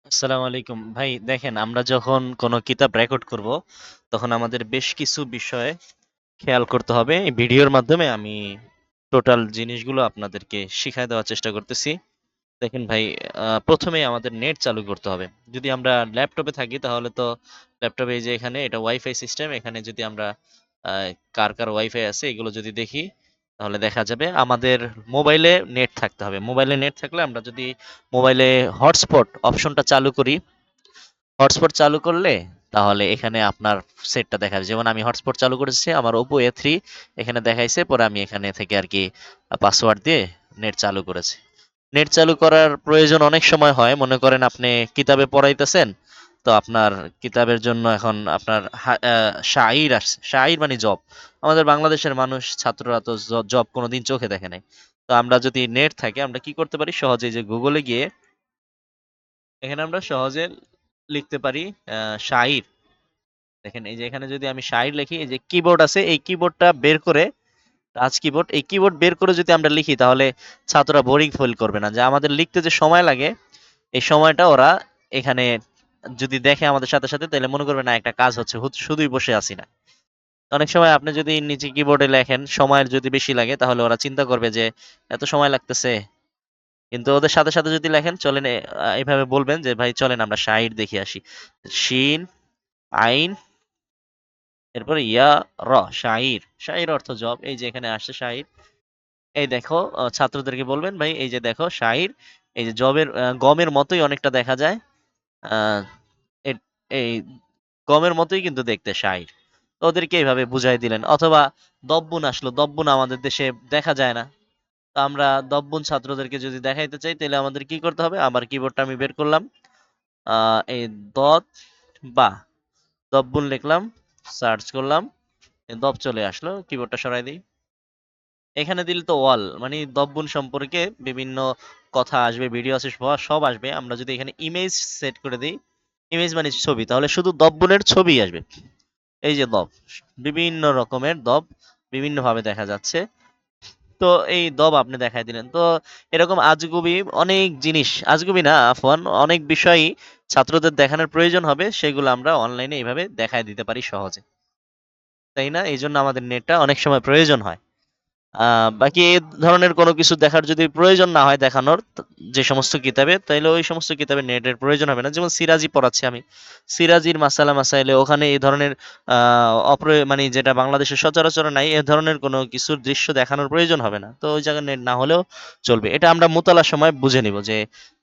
আসসালামু আলাইকুম ভাই। দেখেন, আমরা যখন কোনো কিতাব রেকর্ড করব তখন আমাদের বেশ কিছু বিষয় খেয়াল করতে হবে। এই ভিডিওর মাধ্যমে আমি টোটাল জিনিসগুলো আপনাদেরকে শিখায় দেওয়ার চেষ্টা করতেছি। দেখেন ভাই, প্রথমেই আমাদের নেট চালু করতে হবে। যদি আমরা ল্যাপটপে থাকি তাহলে তো ল্যাপটপে এই যে এখানে এটা ওয়াইফাই সিস্টেম, এখানে যদি আমরা কার কার ওয়াইফাই আছে এগুলো যদি দেখি তাহলে দেখা যাবে আমাদের মোবাইলে নেট থাকতে হবে। মোবাইলে নেট থাকলে আমরা যদি মোবাইলে হটস্পট অপশনটা চালু করি, হটস্পট চালু করলে তাহলে এখানে আপনার সেটটা দেখাবে। যেমন আমি হটস্পট চালু করেছি আমার ওপো A3, এখানে দেখাইছে, পরে আমি এখানে থেকে আর কি পাসওয়ার্ড দিয়ে নেট চালু করেছি। নেট চালু করার প্রয়োজন অনেক সময় হয়, মনে করেন আপনি কিতাবে পড়াইতেছেন, তো আপনার কিতাবের জন্য এখন আপনার শাইর আসছে। শাইর মানে জব। আমাদের বাংলাদেশের মানুষ ছাত্ররা তো জব কোনোদিন চোখে দেখে নাই। তো আমরা যদি নেট থাকে আমরা কি করতে পারি, সহজে যে গুগলে গিয়ে এখানে আমরা সহজে লিখতে পারি শাইর। দেখেন এই যে এখানে যদি আমি শাইর লিখি, এই যে কিবোর্ড আছে এই কিবোর্ডটা বের করে, টাচ কিবোর্ড, এই কিবোর্ড বের করে যদি আমরা লিখি তাহলে ছাত্ররা বোরিং ফিল করবে না। যে আমাদের লিখতে যে সময় লাগে এই সময়টা ওরা এখানে যদি দেখে আমাদের সাথে সাথে, তাহলে মনে করবে না একটা কাজ হচ্ছে, শুধুই বসে আছি না। অনেক সময় আপনি যদি নিচে কিবোর্ডে লেখেন, সময়ের যদি বেশি লাগে তাহলে ওরা চিন্তা করবে যে এত সময় লাগতেছে। কিন্তু ওদের সাথে সাথে যদি লেখেন, চলেন এইভাবে বলবেন যে ভাই চলেন আমরা শাইর দেখে আসি। শিন, আইন, এরপরে ইয়া, র, শাইর। শাইর অর্থ জব। এই যে এখানে আসছে শাইর। এই দেখো, ছাত্রদেরকে বলবেন ভাই এই যে দেখো শাইর, এই যে জবের গমের মতোই অনেকটা দেখা যায়। আহ, এই গমের মতোই কিন্তু দেখতে শাইর। তো ওদেরকে এইভাবে বুঝাই দিলেন। অথবা দব্বুন আসলো, দব্বুন আমাদের দেশে দেখা যায় না। তো আমরা দব্বুন ছাত্রদেরকে যদি দেখাইতে চাই তাহলে আমাদের কি করতে হবে, আমার কিবোর্ডটা আমি বের করলাম, এই দত বা দব্বুন লিখলাম, সার্চ করলাম, দব চলে আসলো। কিবোর্ডটা সরাই দিই, এখানে দিলে তো ওয়াল মানে দব্বুন সম্পর্কে বিভিন্ন কথা আসবে, ভিডিও আছে, সব আসবে। আমরা যদি এখানে ইমেজ সেট করে দিই, ইমেজ মানে ছবি, তাহলে শুধু দব্বুনের ছবি আসবে। এই যে দব, বিভিন্ন রকমের দব বিভিন্ন ভাবে দেখা যাচ্ছে। তো এই দব আপনি দেখাই দিলেন। তো এরকম আজগুবি অনেক জিনিস, আজগুবি না আফওয়ান, অনেক বিষয়ই ছাত্রদের দেখানোর প্রয়োজন হবে, সেগুলো আমরা অনলাইনে এইভাবে দেখায় দিতে পারি সহজে, তাই না? এই জন্য আমাদের নেটটা অনেক সময় প্রয়োজন হয়। বাকি এই ধরনের কোনো কিছু দেখার যদি প্রয়োজন না হয় দেখানোর, যে সমস্ত কিতাবে, তাইলে ওই সমস্ত কিতাবে নেটের প্রয়োজন হবে না। যেমন সিরাজি পড়াচ্ছি আমি, সিরাজির মাসালা মাসাইলে ওখানে এই ধরনের মানে যেটা বাংলাদেশে সচরাচর নাই, এ ধরনের কোনো কিছুর দৃশ্য দেখানোর প্রয়োজন হবে না। তো ওই জায়গায় নেট না হলেও চলবে। এটা আমরা মুতালার সময় বুঝে নিব যে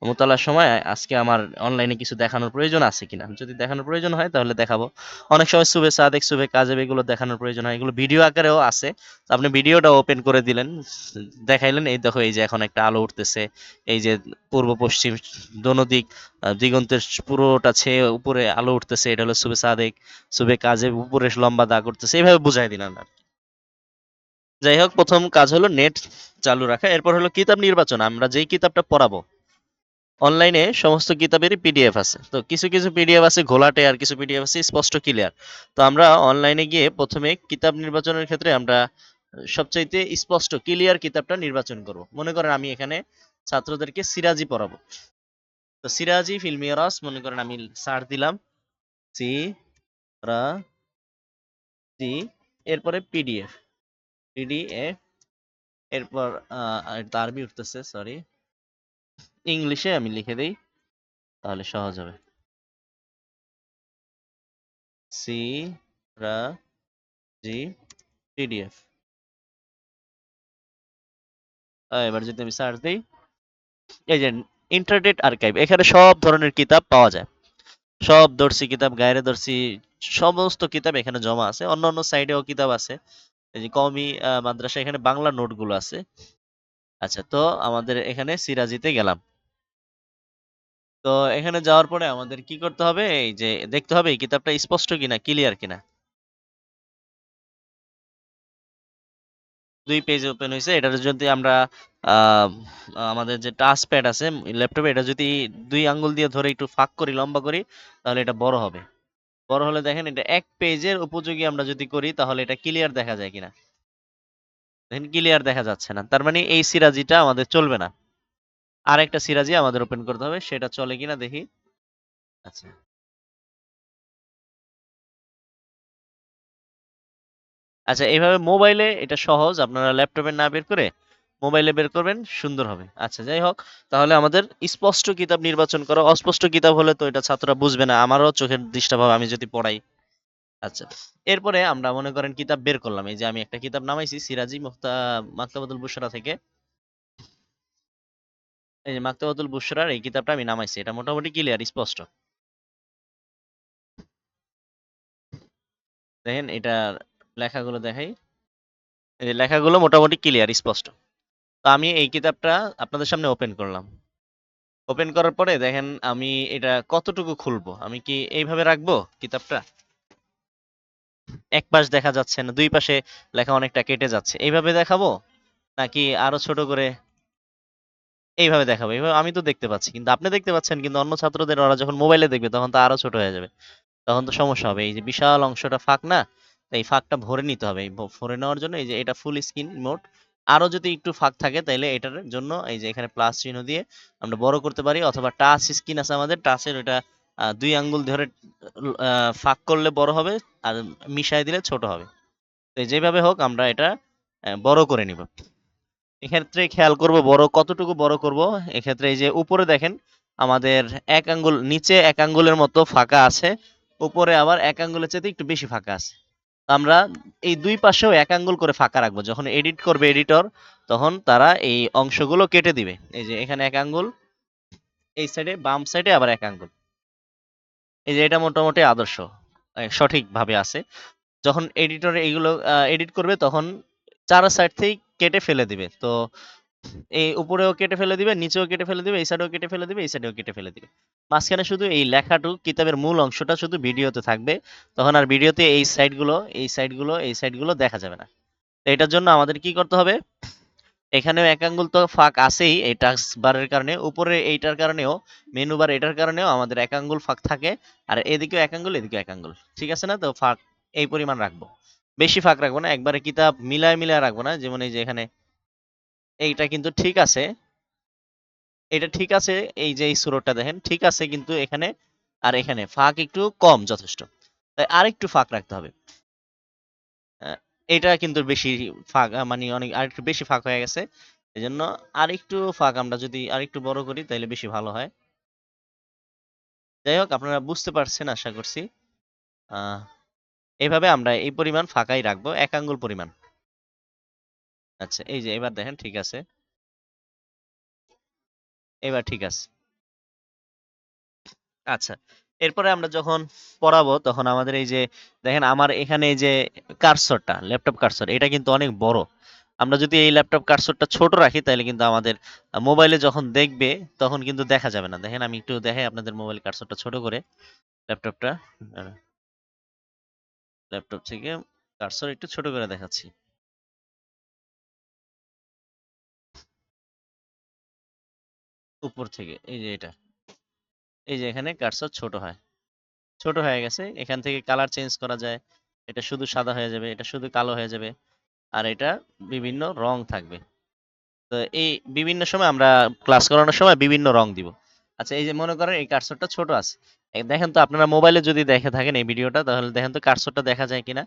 মুতালার সময় আজকে আমার অনলাইনে কিছু দেখানোর প্রয়োজন আছে কিনা। যদি দেখানোর প্রয়োজন হয় তাহলে দেখাবো। অনেক সময় সুবে সাদেক, সুবে কাজেব এগুলো দেখানোর প্রয়োজন হয়, এগুলো ভিডিও আকারেও আছে। তো আপনি ভিডিওটা ওপেন করে দিলেন, দেখাইলেন এই দেখো এই যে এখন একটা আলো উঠতেছে, এই যে পূর্ব পশ্চিম দোনো দিক, দিগন্তের পুরোটা ছেয়ে উপরে আলো উঠতেছে, এটা হলো সুবে সাদেক। সুবে কাজে উপরে লম্বা দাগ উঠতেছে, এইভাবে বুঝাই দিলাম আর কি। যাই হোক, প্রথম কাজ হলো নেট চালু রাখা। এরপর হলো কিতাব নির্বাচন। আমরা যেই কিতাবটা পড়াবো, অনলাইনে সমস্ত কিতাবেরই পিডিএফ আছে। তো কিছু কিছু পিডিএফ আছে ঘোলাটে, আর কিছু পিডিএফ আছে স্পষ্ট ক্লিয়ার। তো আমরা অনলাইনে গিয়ে প্রথমে কিতাব নির্বাচনের ক্ষেত্রে আমরা সবচাইতে স্পষ্ট ক্লিয়ার কিতাবটা নির্বাচন করব। মনে করেন আমি এখানে ছাত্রদেরকে সিরাজি পড়াবো, তো সিরাজি ফিল মিরাস মনে করেন আমি সার্চ দিলাম, সি রা জি, এরপরে পিডিএফ, পিডিএফ, এরপর এটা আরবি উঠতেছে, সরি, ইংলিশে আমি লিখে দেই তাহলে সহজ হবে। সি রা জি পিডিএফ। এবার যদি আমি সার্চ দিই, এই যে ইন্টারনেট আর্কাইভ, এখানে সব ধরনের কিতাব পাওয়া যায়। সব দর্শি কিতাব, গায়রে দর্শি, সমস্ত কিতাব এখানে জমা আছে। অন্য অন্য সাইডেও কিতাব আছে। এই যে কওমি মাদ্রাসা, এখানে বাংলা নোটগুলো আছে। আচ্ছা, তো আমাদের এখানে সিরাজিতে গেলাম। তো এখানে যাওয়ার পরে আমাদের কি করতে হবে, এই যে দেখতে হবে এই কিতাবটা স্পষ্ট কিনা, ক্লিয়ার কিনা। ২ পেজ ওপেন হইছে। এটার যদি আমরা আ আমাদের যে টাচ প্যাড আছে ল্যাপটপে, এটা যদি ২ আঙ্গুল দিয়ে ধরে একটু ফাঁক করি, লম্বা করি, তাহলে এটা বড় হবে। বড় হলে দেখেন এটা ১ পেজের উপযোগী আমরা যদি করি তাহলে এটা ক্লিয়ার দেখা যায় কিনা। দেখেন ক্লিয়ার দেখা যাচ্ছে না। তার মানে এই সিরাজিটা আমাদের চলবে না। আরেকটা সিরাজি আমাদের ওপেন করতে হবে, সেটা চলে কিনা দেখি। আচ্ছা আচ্ছা, এইভাবে মোবাইলে এটা সহজ, আপনারা ল্যাপটপে না বের করে মোবাইলে বের করবেন, সুন্দর হবে। আচ্ছা যাই হোক, তাহলে আমাদের স্পষ্ট কিতাব নির্বাচন করো, অস্পষ্ট কিতাব হলে তো এটা ছাত্ররা বুঝবে না, আমারও চোখের ডিস্টার্ব হবে আমি যদি পড়াই। আচ্ছা, এরপরে আমরা মনে করেন কিতাব বের করলাম, এই যে আমি একটা কিতাব নামাইছি সিরাজি মাক্তাবাতুল বুশরা থেকে। এই যে মাক্তাবাতুল বুশরার এই কিতাবটা আমি নামাইছি, এটা মোটামুটি ক্লিয়ার স্পষ্ট। দেখেন এটা লেখাগুলো দেখাই, এই যে লেখাগুলো মোটামুটি ক্লিয়ার স্পষ্ট। তো আমি এই কিতাবটা আপনাদের সামনে ওপেন করলাম। ওপেন করার পরে দেখেন আমি এটা কতটুকু খুলবো, আমি কি এইভাবে রাখবো কিতাবটা, এক পাশ দেখা যাচ্ছে না, দুই পাশে লেখা অনেকটা কেটে যাচ্ছে, এইভাবে দেখাবো নাকি আরো ছোট করে এইভাবে দেখাবো? এইভাবে আমি তো দেখতে পাচ্ছি, কিন্তু আপনি দেখতে পাচ্ছেন, কিন্তু অন্য ছাত্রদের ওরা যখন মোবাইলে দেখবে তখন তো আরো ছোট হয়ে যাবে, তখন তো সমস্যা হবে। এই যে বিশাল অংশটা ফাঁক না, তো এই ফাঁকটা ভরে নিতে হবে। এই ভরে নেওয়ার জন্য এই যে এটা ফুল স্ক্রিন মোড, আরো যদি একটু ফাঁক থাকে তাহলে এটার জন্য এই যে এখানে প্লাস চিহ্ন দিয়ে আমরা বড় করতে পারি, অথবা টাচ স্ক্রিন আছে আমাদের, টাচের ওটা ২ আঙ্গুল ধরে ফাঁক করলে বড় হবে, আর মিশায় দিলে ছোট হবে। তো যেভাবে হোক আমরা এটা বড় করে নিব। এক্ষেত্রে খেয়াল করব বড় কতটুকু বড় করব। এক্ষেত্রে এই যে উপরে দেখেন আমাদের ১ আঙ্গুল, নিচে ১ আঙ্গুলের মতো ফাঁকা আছে, উপরে আবার ১ আঙ্গুলের চাইতে একটু বেশি ফাঁকা আছে। তো আমরা এই ২ পাশেও ১ আঙ্গুল করে ফাঁকা রাখবো। যখন এডিট করবে এডিটর, তখন তারা এই অংশগুলো কেটে দিবে। এই যে এখানে ১ আঙ্গুল, এই সাইডে বাম সাইডে আবার ১ আঙ্গুল। এই যে এটা মোটামুটি আদর্শ, সঠিকভাবে আছে। যখন এডিটর এইগুলো এডিট করবে তখন ৪ সাইড থেকেই কেটে ফেলে দিবে। তো এই উপরেও কেটে ফেলে দিবে, নিচেও কেটে ফেলে দিবে, এই সাইডেও কেটে ফেলে দিবে, এই সাইডেও কেটে ফেলে দিবে। মাঝখানে শুধু এই লেখাটুকু, কিতাবের মূল অংশটা শুধু ভিডিওতে থাকবে। তখন আর ভিডিওতে এই সাইডগুলো, এই সাইডগুলো, এই সাইডগুলো দেখা যাবে না। তো এটার জন্য আমাদের কি করতে হবে? এখানেও ১ আঙ্গুল তো ফাঁক আছেই এই টাস্ক বারের কারণে, উপরে এইটার কারণেও, মেনু বার এটার কারণেও আমাদের ১ আঙ্গুল ফাঁক থাকে। আর এদিকেও ১ আঙ্গুল, এদিকেও ১ আঙ্গুল। ঠিক আছে না? তো ফাঁক এই পরিমাণ রাখবো। বেশি ফাঁক রাখবো না, একবারে কিতাব মিলায়, মিলায় রাখবো না। যেমন এই যে এখানে এইটা কিন্তু ঠিক আছে। এটা ঠিক আছে, এই যে এই সুরতটা দেখেন ঠিক আছে, কিন্তু এখানে আর এখানে ফাঁক একটু কম যথেষ্ট। তাই আরেকটু ফাঁক রাখতে হবে। আহ, এটা কিন্তু বেশি ফাঁক, মানে অনেক আরেকটু বেশি ফাঁক হয়ে গেছে। এজন্য আরেকটু ফাঁক আমরা যদি আরেকটু বড় করি তাহলে বেশি ভালো হয়। যাই হোক, আপনারা বুঝতে পারছেন আশা করছি। আহ এইভাবে আমরা এই পরিমাণ ফাঁকাই রাখবো, ১ আঙ্গুল পরিমাণ। আচ্ছা এই যে এবার দেখেন ঠিক আছে, এবার ঠিক আছে। আচ্ছা, এরপরে আমরা যখন পড়াবো তখন আমাদের এই যে দেখেন আমার এখানে এই যে কার্সরটা, ল্যাপটপ কার্সর, এটা কিন্তু অনেক বড়। আমরা যদি এই ল্যাপটপ কার্সরটা ছোট রাখি তাহলে কিন্তু আমাদের মোবাইলে যখন দেখবে তখন কিন্তু দেখা যাবে না। দেখেন আমি একটু দেখাই আপনাদের মোবাইল কার্সরটা ছোট করে, ল্যাপটপটা, ল্যাপটপ থেকে কার্সর একটু ছোট করে দেখাচ্ছি। উপর থেকে এই যে এটা, এই যে এখানে কার্সর ছোট হয়, ছোট হয়ে গেছে। এখান থেকে কালার চেঞ্জ করা যায়, এটা শুধু সাদা হয়ে যাবে, এটা শুধু কালো হয়ে যাবে, আর এটা বিভিন্ন রং থাকবে। তো এই বিভিন্ন সময় আমরা ক্লাস করানোর সময় বিভিন্ন রং দিব। আচ্ছা এই যে মনে করেন এই কার্সরটা ছোট আছে, দেখেন তো আপনারা মোবাইলে যদি দেখে থাকেন এই ভিডিওটা, তাহলে দেখেন তো কার্সরটা দেখা যায় কিনা।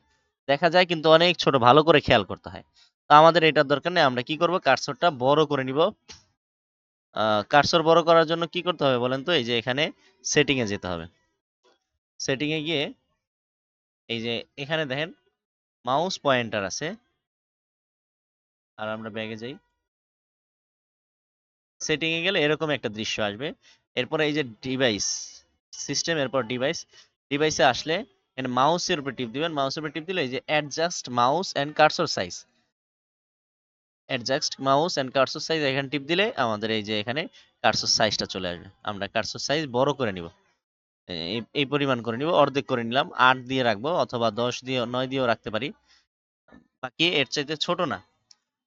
দেখা যায়, কিন্তু অনেক ছোট, ভালো করে খেয়াল করতে হয়। তো আমাদের এটার দরকার নেই, আমরা কি করব, কার্সরটা বড় করে নিব। কার্সর বড় করার জন্য কি করতে হবে বলেন তো? এই যে এখানে সেটিং এ যেতে হবে। সেটিং এ গিয়ে এই যে এখানে দেখেন মাউস পয়েন্টার আছে, আর আমরা ব্যাগে যাই, সেটিং এ গেলে এরকম একটা দৃশ্য আসবে। এরপরে এই যে ডিভাইস, সিস্টেম, এরপর ডিভাইস, ডিভাইসে আসলে এখানে মাউসের উপর টিপ দিবেন। মাউসের উপর টিপ দিলে এই যে adjust mouse and cursor size, adjust mouse and cursor size, এখানে টিপ দিলে আমাদের এই যে এখানে কার্সর সাইজটা চলে আসবে। আমরা কার্সর সাইজ বড় করে নিব, এই পরিমাণ করে নিব, অর্ধেক করে নিলাম, ৮ দিয়ে রাখবো অথবা ১০ দিয়ে, ৯ দিয়েও রাখতে পারি, বাকি এর চাইতে ছোট না।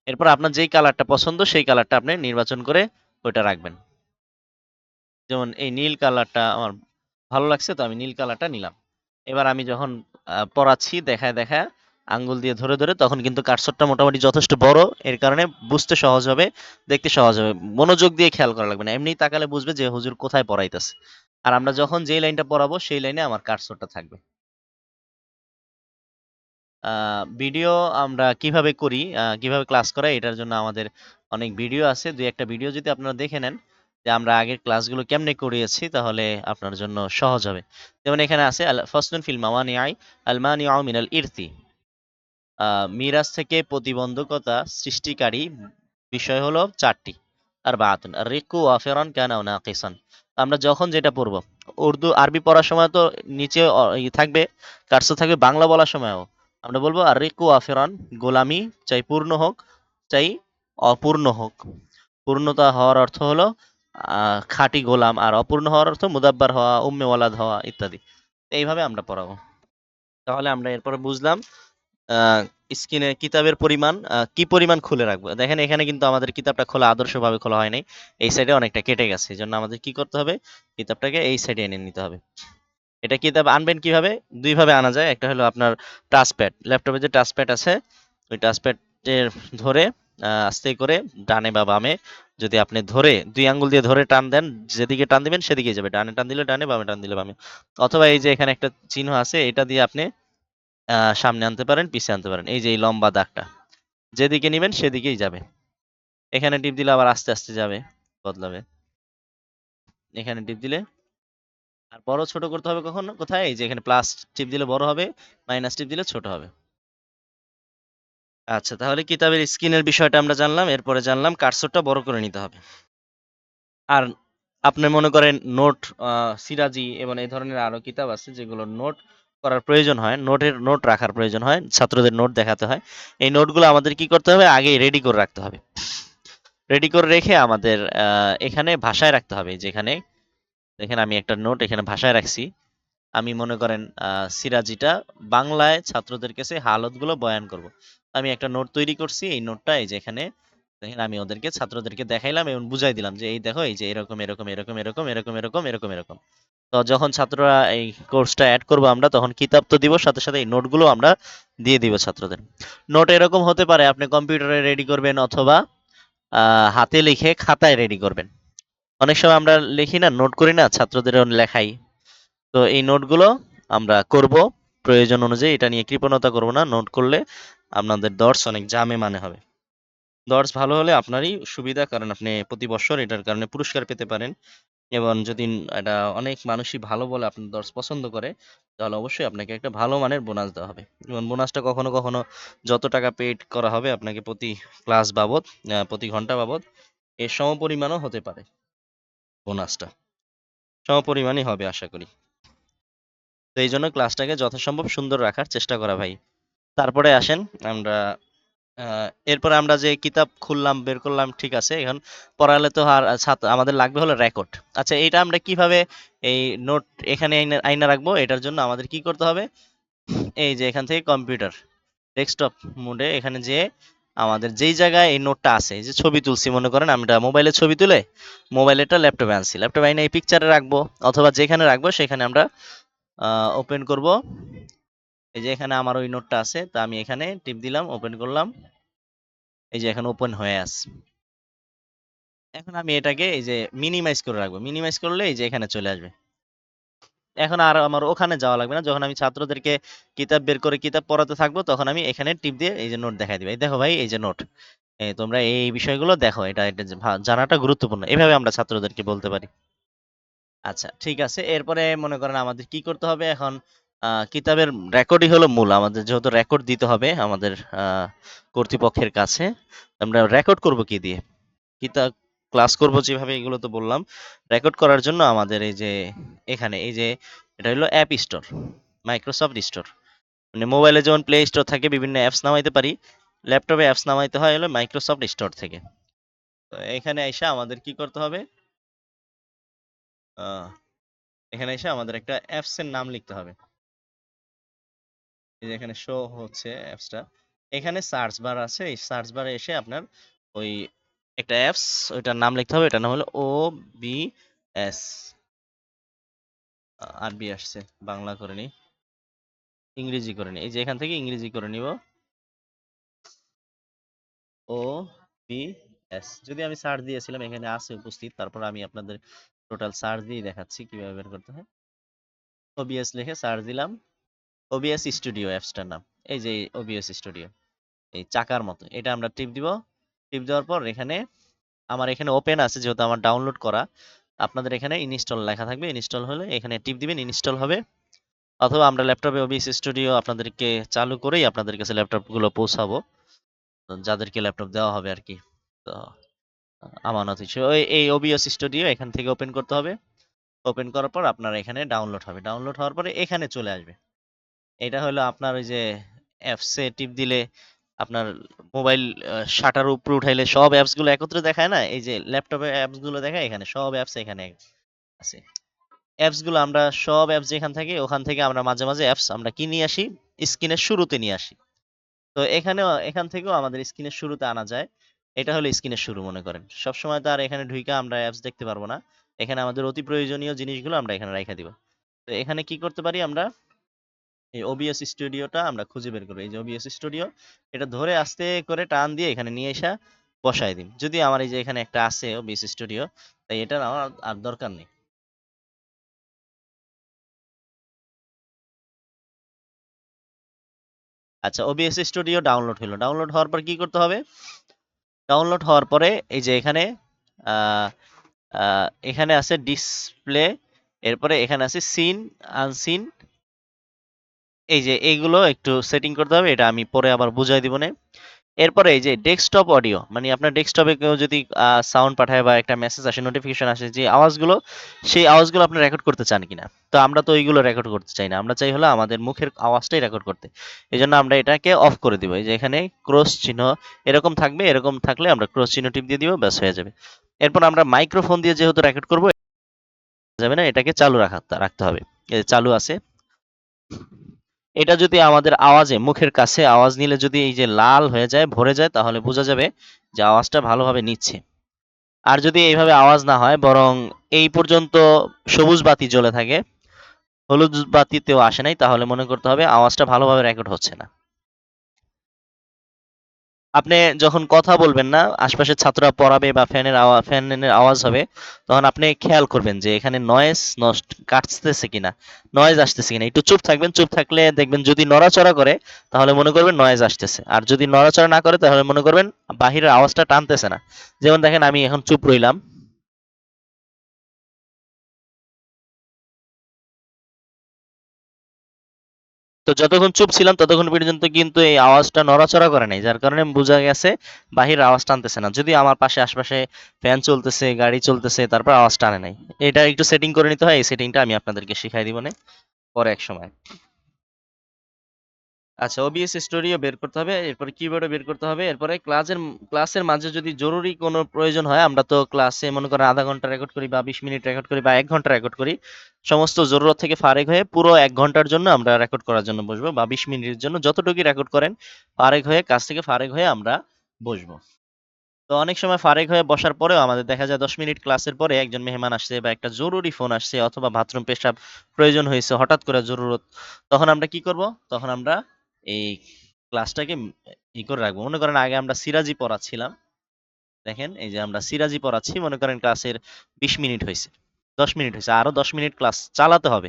এরপর আপনার যেই কালারটা পছন্দ সেই কালারটা আপনি নির্বাচন করে ওইটা রাখবেন। যেমন এই নীল কালারটা আমার ভালো লাগছে, তো আমি নীল কালারটা নিলাম। এবার আমি যখন পড়াচ্ছি দেখায় দেখায় আঙ্গুল দিয়ে ধরে ধরে, তখন কিন্তু কার্সরটা মোটামুটি যথেষ্ট বড়, এর কারণে বুঝতে সহজ হবে, দেখতে সহজ হবে, মনোযোগ দিয়ে খেয়াল করা লাগবে না, এমনিই তাকালে বুঝবে যে হুজুর কোথায় পড়াইতেছে। আর আমরা যখন যেই লাইনটা পড়াবো সেই লাইনে আমার কার্সরটা থাকবে। ভিডিও আমরা কিভাবে করি, কিভাবে ক্লাস করাই, এটার জন্য আমাদের অনেক ভিডিও আছে। দুই একটা ভিডিও যদি আপনারা দেখে নেন যে আমরা আগের ক্লাসগুলো কেমনে করিয়েছি, তাহলে আপনার জন্য সহজ হবে। যেমন এখানে আছে ফাসলুন ফিল মাওয়ানিআই আল মানিউ মিনাল ইরতি। মিরাজ থেকে প্রতিবন্ধকতা সৃষ্টিকারী বিষয় হলো চারটি। আর বাতুন রিকু ওয়াফেরন কেন নাকিসান। আমরা যখন যেটা পড়বো, উর্দু আরবি পড়ার সময় তো নিচে থাকবে, কার্সর থাকবে। বাংলা বলার সময়ও আমরা বলবো আর রিকু ওয়াফেরন, গোলামি চাই পূর্ণ হোক, চাই অপূর্ণ হোক। পূর্ণতা হওয়ার অর্থ হলো খাঁটি গোলাম, আর অপূর্ণ হওয়ার অর্থ মুদাব্বার হওয়া, উম্মে ওয়ালাদ হওয়া ইত্যাদি। এইভাবে আমরা পড়াবো। তাহলে আমরা এরপরে বুঝলাম স্ক্রিনে কিতাবের পরিমাণ কি পরিমাণ খুলে রাখবো। দেখেন এখানে কিন্তু আমাদের কিতাবটা খোলা আদর্শভাবে খোলা হয় নাই, এই সাইডে অনেকটা কেটে গেছে। এই জন্য আমাদের কি করতে হবে, কিতাবটাকে এই সাইডে এনে নিতে হবে। এটা কিতাব আনবেন কিভাবে? দুই ভাবে আনা যায়। একটা হলো আপনার টাচপ্যাড, ল্যাপটপে যে টাচপ্যাড আছে ওই টাচপ্যাডের ধরে আস্তে করে ডানে বা বামে যদি আপনি ধরে দুই আঙ্গুল দিয়ে ধরে টান দেন, যেদিকে টান দিবেন সেদিকেই যাবে। ডানে টান দিলে ডানে, বামে টান দিলে বামে। অথবা এই যে এখানে একটা চিহ্ন আছে, এটা দিয়ে আপনি সামনে আনতে পারেন, পিছে আনতে পারেন। এই যে এই লম্বা দাগটা, যেদিকে নিবেন সেদিকেই যাবে। এখানে টিপ দিলে আবার আস্তে আস্তে যাবে, বদলাবে। এখানে টিপ দিলে আর বড় ছোট করতে হবে কখন কোথায়? এই যে এখানে প্লাস টিপ দিলে বড় হবে, মাইনাস টিপ দিলে ছোট হবে। আচ্ছা, তাহলে কিতাবের স্ক্রিনের বিষয়টা আমরা জানলাম। এরপরে জানলাম কার্সরটা বড় করে নিতে হবে। আর আপনি মনে করেন নোট, সিরাজি এবং এই ধরনের আরো কিতাব আছে যেগুলো নোট করার প্রয়োজন হয়, নোট রাখার প্রয়োজন হয়, ছাত্রদের নোট দেখাতে হয়। এই নোটগুলো আমাদের কি করতে হবে, আগেই রেডি করে রাখতে হবে। রেডি করে রেখে আমাদের এখানে ভাষায় রাখতে হবে। যেখানে দেখেন আমি একটা নোট এখানে ভাষায় রাখছি। আমি মনে করেন সিরাজিটা বাংলায় ছাত্রদের কাছে হালতগুলো বয়ান করব। আমি একটা নোট তৈরি করছি। এই নোটটা এই যে এখানে দেখেন আমি ওদেরকে ছাত্রদেরকে দেখাইলাম এবং বুঝাই দিলাম যে এই দেখো, এই যে এরকম এরকম এরকম এরকম এরকম এরকম এরকম এরকম। তো যখন ছাত্ররা এই কোর্সটা অ্যাড করবো আমরা, তখন কিতাব তো দিব, সাথে সাথে এই নোটগুলো আমরা দিয়ে দিব ছাত্রদের। নোট এরকম হতে পারে আপনি কম্পিউটারে রেডি করবেন, অথবা হাতে লিখে খাতায় রেডি করবেন। অনেক সময় আমরা লিখি না, নোট করি না, ছাত্রদের লেখাই। তো এই নোটগুলো আমরা করব প্রয়োজন অনুযায়ী। এটা নিয়ে কৃপণতা করব না। নোট করলে আপনাদের দর্স অনেক জামে মানে হবে। দর্স ভালো হলে আপনারই সুবিধা, কারণ আপনি প্রতি বছর এটার কারণে পুরস্কার পেতে পারেন। এবং যদি এটা অনেক মানুষই ভালো বলে, আপনার দর্স পছন্দ করে, তাহলে অবশ্যই আপনাকে একটা ভালো মানের বোনাস দেওয়া হবে। এবং বোনাসটা কখনো কখনো যত টাকা পেইড করা হবে আপনাকে প্রতি ক্লাস বাবদ, প্রতি ঘন্টা বাবদ, এর সমপরিমাণও হতে পারে। বোনাসটা সমপরিমাণই হবে আশা করি। তো এই জন্য ক্লাসটাকে যথাসম্ভব সুন্দর রাখার চেষ্টা করা ভাই। তারপরে আসেন আমরা এরপরে আমরা যে কিতাব খুললাম বের করলাম, ঠিক আছে। এখন পড়ালে তো আর আমাদের লাগবে হলো রেকর্ড। আচ্ছা, এটা আমরা কিভাবে এই নোট এখানে আইনা রাখবো? এটার জন্য আমাদের কি করতে হবে, এই যে এখান থেকে কম্পিউটার ডেস্কটপ মোডে এখানে যে আমাদের যেই জায়গায় এই নোটটা আছে, এই যে ছবি তুলছি, মনে করেন আমরা মোবাইলে ছবি তুলে মোবাইলেটা ল্যাপটপে আনছি, ল্যাপটপে আইনা এই পিকচারে রাখবো, অথবা যেখানে রাখবো সেখানে আমরা ওপেন করব। এই যে এখানে আমার ওই নোটটা আছে, তা আমি এখানে টিপ দিলাম, ওপেন করলাম। এই যে এখানে ওপেন হয়ে আছে। এখন আমি এটাকে এই যে মিনিমাইজ করে রাখবো। মিনিমাইজ করলে এই যে এখানে চলে আসবে। এখন আর আমার ওখানে যাওয়া লাগবে না। যখন আমি ছাত্রদেরকে কিতাব বের করে কিতাব পড়াতে থাকবো, তখন আমি এখানে টিপ দিয়ে এই যে নোট দেখাই দিবে। এই দেখো ভাই, এই যে নোট, তোমরা এই বিষয়গুলো দেখো, এটা জানাটা গুরুত্বপূর্ণ। এভাবে আমরা ছাত্রদেরকে বলতে পারি। আচ্ছা, ঠিক আছে। এরপরে মনে করেন আমাদের কি করতে হবে এখন, কিতাবের রেকর্ডই হলো মূল। আমাদের যেহেতু রেকর্ড দিতে হবে আমাদের কর্তৃপক্ষের কাছে, আমরা রেকর্ড করব কি দিয়ে? কিতাব ক্লাস করব যেভাবে, এগুলো তো বললাম। রেকর্ড করার জন্য আমাদের এই যে এখানে এই যে এটা হলো অ্যাপ স্টোর, মাইক্রোসফট স্টোর। মানে মোবাইলে যেমন প্লে স্টোর থাকে, বিভিন্ন অ্যাপস নামাইতে পারি, ল্যাপটপে অ্যাপস নামাইতে হয় হলো মাইক্রোসফট স্টোর থেকে। তো এখানে এসে আমাদের কি করতে হবে, আহ, এখানে এসে আমাদের একটা অ্যাপস এর নাম লিখতে হবে। এই যে এখানে শো হচ্ছে অ্যাপসটা। এখানে সার্চ বার আছে, এই সার্চ বারে এসে আপনার ওই একটা অ্যাপস, ওইটার নাম লিখতে হবে। এটার নাম হলো OBS। আরবি আসছে, বাংলা করে নি, ইংরেজি করে নি। এই যে এখান থেকে ইংরেজি করে নিব, OBS। যদি আমি সার্চ দিয়েছিলাম, এখানে আছে উপস্থিত, তারপর আমি আপনাদের টোটাল সার্চ দিয়ে দেখাচ্ছি কিভাবে বের করতে হয়। ওবিএস লিখে সার্চ দিলাম। ওবিএস স্টুডিও অ্যাপসটার নাম। এই যে ওবিএস স্টুডিও, এই চাকার মতো। এটা আমরা টিপ দিব। টিপ দেওয়ার পর এখানে আমার এখানে ওপেন আছে যেহেতু আমার ডাউনলোড করা। আপনাদের এখানে ইনস্টল লেখা থাকবে। ইনস্টল হলে এখানে টিপ দিবেন, ইনস্টল হবে। অথবা আমরা ল্যাপটপে ওবিএস স্টুডিও আপনাদেরকে চালু করেই আপনাদের কাছে ল্যাপটপগুলো পৌঁছাবো, যাদেরকে ল্যাপটপ দেওয়া হবে আর কি। তো আমানত হিসেবে এই ওবিএস স্টুডিও এখান থেকে ওপেন করতে হবে। ওপেন করার পর আপনার এখানে ডাউনলোড হবে। ডাউনলোড হওয়ার পরে এখানে চলে আসবে। এটা হলো আপনার ওই যে অ্যাপসে টিপ দিলে আপনার মোবাইল শাটার উপরে উঠাইলে সব অ্যাপস গুলো একত্রে দেখায় না, এই যে ল্যাপটপে অ্যাপস গুলো দেখায়, এখানে সব অ্যাপস এখানে আছে। অ্যাপস গুলো আমরা সব অ্যাপস যেখান থাকে ওখান থেকে আমরা মাঝে মাঝে অ্যাপস আমরা কি নিয়ে আসি, স্ক্রিনের শুরুতে নিয়ে আসি। তো এখান থেকেও আমাদের স্ক্রিনের শুরুতে আনা যায়। এটা হলো স্ক্রিনের শুরু মনে করেন। সবসময় তো আর এখানে ঢুইকা আমরা অ্যাপস দেখতে পারবো না। এখানে আমাদের অতি প্রয়োজনীয় জিনিসগুলো আমরা এখানে রাইখা দিব। তো এখানে কি করতে পারি আমরা, এই ওবিএস স্টুডিওটা আমরা খুঁজে বের করব। এই যে ওবিএস স্টুডিও, এটা ধরে আস্তে করে টান দিয়ে এখানে নিয়ে এসে বসায় দিন। যদি আমার এই যে এখানে একটা আছে ওবিএস স্টুডিও, তাই এটার আমার আর দরকার নেই। আচ্ছা, ওবিএস স্টুডিও ডাউনলোড হলো। ডাউনলোড হওয়ার পর কি করতে হবে? ডাউনলোড হওয়ার পরে এই যে এখানে আহ, এখানে আছে ডিসপ্লে, এরপরে এখানে আছে সিন, আনসিন। এই যে এইগুলো একটু সেটিং করতে হবে, এটা আমি পরে আবার বুঝাই দিব না। এরপরে এই যে ডেস্কটপ অডিও, মানে আপনার ডেস্কটপে কেউ যদি সাউন্ড পাঠায় বা একটা মেসেজ আসে, নোটিফিকেশন আসে, যে আওয়াজগুলো, সেই আওয়াজগুলো আপনি রেকর্ড করতে চান কিনা। তো আমরা তো ওইগুলো রেকর্ড করতে চাই না, আমরা চাই হলো আমাদের মুখের আওয়াজটাই রেকর্ড করতে। এই জন্য আমরা এটাকে অফ করে দিব। এই যে এখানে ক্রস চিহ্ন এরকম থাকবে, এরকম থাকলে আমরা ক্রস চিহ্ন টিপ দিয়ে দিব, ব্যাস হয়ে যাবে। এরপর আমরা মাইক্রোফোন দিয়ে যেহেতু রেকর্ড করবো যাবে না, এটাকে চালু রাখতে হবে। এই যে চালু আছে। এটা যদি আমাদের আওয়াজে মুখের কাছে আওয়াজ নিলে যদি এই যে লাল হয়ে যায়, ভরে যায়, তাহলে বোঝা যাবে যে আওয়াজটা ভালোভাবে নিচ্ছে। আর যদি এইভাবে আওয়াজ না হয়, বরং এই পর্যন্ত সবুজ বাতি জ্বলে থাকে, হলুদ বাতিতেও আসে নাই, তাহলে মনে করতে হবে আওয়াজটা ভালোভাবে রেকর্ড হচ্ছে না। আপনি যখন কথা বলবেন না, আশপাশের ছাত্ররা পড়াবে বা ফ্যানের আওয়াজ হবে, তখন আপনি খেয়াল করবেন যে এখানে নয়েজ কাটতেছে কিনা, নয়েজ আসতেছে কিনা। একটু চুপ থাকবেন, চুপ থাকলে দেখবেন যদি নড়াচড়া করে তাহলে মনে করবেন নয়েজ আসতেছে, আর যদি নড়াচড়া না করে তাহলে মনে করবেন বাহিরের আওয়াজটা টানতেছে না। যেমন দেখেন আমি এখন চুপ রইলাম। তো যতক্ষণ চুপ ছিলাম ততক্ষণ পর্যন্ত কিন্তু এই আওয়াজটা নড়াচড়া করে নাই, যার কারণে বোঝা গেছে বাহির আওয়াজ টানতেছে না। যদি আমার পাশে আশপাশে ফ্যান চলতেছে, গাড়ি চলতেছে, তারপর আওয়াজ টানে নাই। এটা একটু সেটিং করে নিতে হয়। এই সেটিংটা আমি আপনাদেরকে শিখাই দিব না পরে এক সময়। আচ্ছা, ওবিএস স্টুডিও বের করতে হবে, এরপরে কিবোর্ডে বের করতে হবে। এরপরে ক্লাসের মাঝে যদি জরুরি কোনো প্রয়োজন হয়, আমরা তো ক্লাসে মনে করেন আধা ঘন্টা রেকর্ড করি বা 20 মিনিট রেকর্ড করি বা 1 ঘন্টা রেকর্ড করি। সমস্ত জরুরত থেকে ফারেক হয়ে পুরো 1 ঘন্টার জন্য আমরা রেকর্ড করার জন্য বসবো, বা 20 মিনিটের জন্য যতটুকু রেকর্ড করেন, ফারেক হয়ে কাজ থেকে ফারেক হয়ে আমরা বসবো। তো অনেক সময় ফারেক হয়ে বসার পরেও আমাদের দেখা যায় 10 মিনিট ক্লাসের পরে একজন মেহমান আসছে বা একটা জরুরি ফোন আসছে অথবা বাথরুম পেশাব প্রয়োজন হয়েছে হঠাৎ করে জরুরত। তখন আমরা কি করব? তখন আমরা এই ক্লাসটাকে করে রাখবো। মনে করেন আগে আমরা সিরাজি পড়াচ্ছিলাম। দেখেন এই যে আমরা সিরাজি পড়াচ্ছি, মনে করেন ক্লাসের 20 মিনিট হয়েছে, 10 মিনিট হয়েছে, আরো 10 মিনিট ক্লাস চালাতে হবে।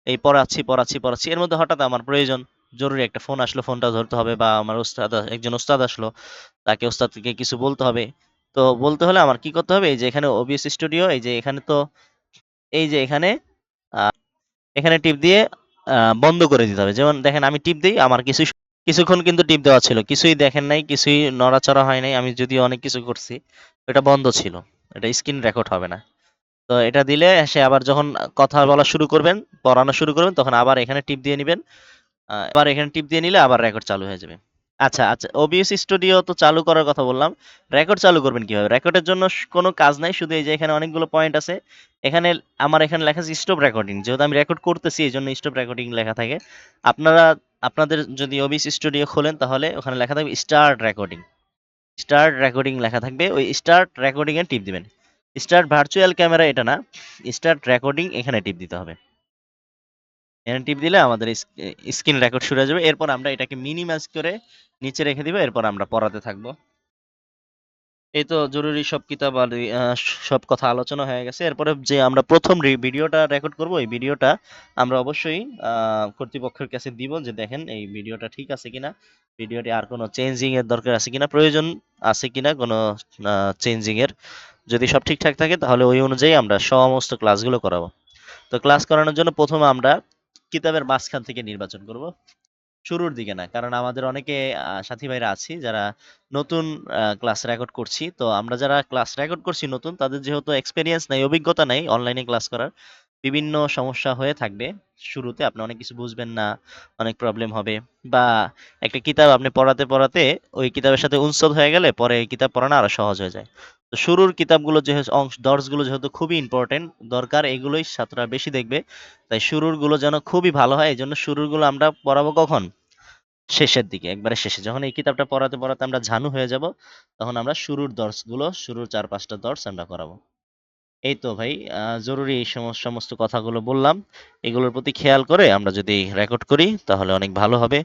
এই পড়াচ্ছি পড়াচ্ছি পড়াচ্ছি, এর মধ্যে হঠাৎ আমার প্রয়োজন, জরুরি একটা ফোন আসলো, ফোনটা ধরতে হবে, বা আমার একজন ওস্তাদ আসলো, তাকে ওস্তাদকে কিছু বলতে হবে। তো বলতে হলে আমার কি করতে হবে? এই যে এখানে ওবিএস স্টুডিও, এই যে এখানে তো এই যে এখানে এখানে টিপ দিয়ে বন্ধ করে দিতে হবে। যেমন দেখেন আমি টিপ দিই, আমার কিছুক্ষণ কিন্তু টিপ দেওয়া ছিল, কিছুই দেখেন নাই, কিছুই নড়াচড়া হয় নাই, আমি যদিও অনেক কিছু করছি, এটা বন্ধ ছিল, এটা স্ক্রিন রেকর্ড হবে না। তো এটা দিলে সে আবার যখন কথা বলা শুরু করবেন, পড়ানো শুরু করবেন, তখন আবার এখানে টিপ দিয়ে নিবেন। এবার এখানে টিপ দিয়ে নিলে আবার রেকর্ড চালু হয়ে যাবে। আচ্ছা, আচ্ছা, ওবিএস স্টুডিও তো চালু করার কথা বললাম। রেকর্ড চালু করবেন কিভাবে? রেকর্ডের জন্য কোনো কাজ নাই, শুধু এই যে এখানে অনেকগুলো পয়েন্ট আছে। এখানে আমার এখানে লেখা আছে স্টপ রেকর্ডিং, যেহেতু আমি রেকর্ড করতেছি এই জন্য স্টপ রেকর্ডিং লেখা থাকে। আপনারা আপনাদের যদি ওবিএস স্টুডিও খোলেন তাহলে ওখানে লেখা থাকবে স্টার্ট রেকর্ডিং। স্টার্ট রেকর্ডিং লেখা থাকবে, ওই স্টার্ট রেকর্ডিং এ টিপ দিবেন। স্টার্ট ভার্চুয়াল ক্যামেরা এটা না, স্টার্ট রেকর্ডিং এখানে টিপ দিতে হবে। এখানে টিপ দিলে আমাদের স্ক্রিন রেকর্ড শুরু হয়ে যাবে। এরপর আমরা এটাকে মিনিমাইজ করে নিচে রেখে দিব, এরপর আমরা পড়াতে থাকবো। এই তো জরুরি সব কিতাব আর সব কথা আলোচনা হয়ে গেছে। এরপরে যে আমরা প্রথম ভিডিওটা রেকর্ড করব, এই ভিডিওটা আমরা অবশ্যই কর্তৃপক্ষের কাছে দিব যে দেখেন এই ভিডিওটা ঠিক আছে কিনা, ভিডিওটি আর কোনো চেঞ্জিং এর দরকার আছে কিনা, প্রয়োজন আছে কিনা কোনো চেঞ্জিং এর। যদি সব ঠিকঠাক থাকে তাহলে ওই অনুযায়ী আমরা সমস্ত ক্লাসগুলো করাবো। তো ক্লাস করানোর জন্য প্রথমে আমরা কিতাবের মাঝখান থেকে নির্বাচন করব, শুরুর দিকে না। কারণ আমাদের অনেকে সাথী ভাইরা আছি যারা নতুন ক্লাস রেকর্ড করছি। তো আমরা যারা ক্লাস রেকর্ড করছি নতুন, তাদের যেহেতু এক্সপেরিয়েন্স নাই, অভিজ্ঞতা নাই অনলাইনে ক্লাস করার, বিভিন্ন সমস্যা হয়ে থাকবে। শুরুতে আপনি অনেক কিছু বুঝবেন না, অনেক প্রবলেম হবে। বা একটা কিতাব আপনি পড়াতে পড়াতে ওই কিতাবের সাথে উনসদ হয়ে গেলে পরে এই কিতাব পড়ানো আরো সহজ হয়ে যায়। তো শুরুর কিতাবগুলো যেহেতু দর্সগুলো যেহেতু খুবই ইম্পর্টেন্ট দরকার, এগুলোই ছাত্ররা বেশি দেখবে। তাই শুরুর গুলো যেন খুবই ভালো হয়, এই জন্য শুরুর গুলো আমরা পড়াবো কখন? শেষের দিকে, একবারে শেষে। যখন এই কিতাবটা পড়াতে, পড়াতে আমরা ঝানু হয়ে যাব, তখন আমরা শুরুর দর্সগুলো, শুরুর ৪-৫ টা দর্স আমরা করাবো। এই তো ভাই, জরুরি এই সমস্ত কথাগুলো বললাম। এগুলোর প্রতি খেয়াল করে আমরা যদি রেকর্ড করি তাহলে অনেক ভালো হবে।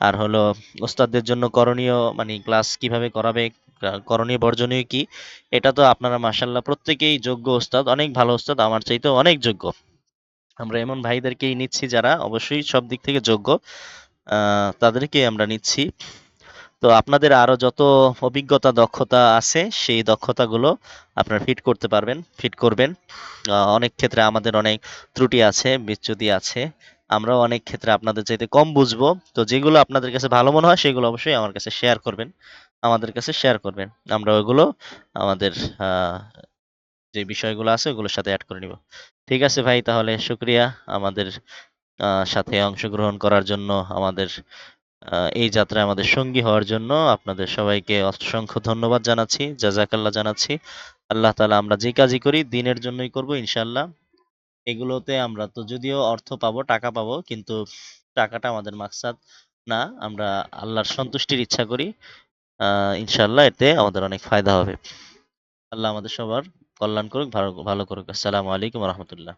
আর হলো ওস্তাদদের জন্য করণীয়, মানে ক্লাস কিভাবে করাবে, করণীয় বর্জনীয় কি, এটা তো আপনারা মাশাআল্লাহ প্রত্যেকেই যোগ্য ওস্তাদ, অনেক ভালো ওস্তাদ, আমার চাইতেও অনেক যোগ্য। আমরা এমন ভাইদেরকেই নিচ্ছি যারা অবশ্যই সব দিক থেকে যোগ্য। তাদেরকেই আমরা নিচ্ছি। তো আপনাদের আরো যত অভিজ্ঞতা, দক্ষতা আছে সেই দক্ষতাগুলো আপনারা ফিট করতে পারবেন, ফিট করবেন। অনেক ক্ষেত্রে আমাদের অনেক ত্রুটি আছে, বিচ্যুতি আছে। আমরাও অনেক ক্ষেত্রে আপনাদের চাইতে কম বুঝবো। তো যেগুলো আপনাদের কাছে ভালো মনে হয় সেগুলো অবশ্যই আমার কাছে শেয়ার করবেন, আমাদের কাছে শেয়ার করবেন। আমরা ওইগুলো আমাদের আহ, যে বিষয়গুলো আছে ওগুলোর সাথে অ্যাড করে নিব। ঠিক আছে ভাই, তাহলে শুক্রিয়া আমাদের সাথে অংশগ্রহণ করার জন্য, আমাদের এই যাত্রায় আমাদের সঙ্গী হওয়ার জন্য। আপনাদের সবাইকে অসংখ্য ধন্যবাদ জানাচ্ছি, জাযাকাল্লাহ জানাচ্ছি। আল্লাহ তাআলা আমরা যে কাজই করি দিনের জন্যই করব ইনশাআল্লাহ। এগুলোতে আমরা তো যদিও অর্থ পাবো, টাকা পাবো, কিন্তু টাকাটা আমাদের মাকসাদ না। আমরা আল্লাহর সন্তুষ্টির ইচ্ছা করি। ইনশাআল্লাহ এতে আমাদের অনেক ফায়দা হবে। আল্লাহ আমাদের সবার কল্যাণ করুক, ভালো ভালো করুক। আসসালামু আলাইকুম রহমতুল্লাহ।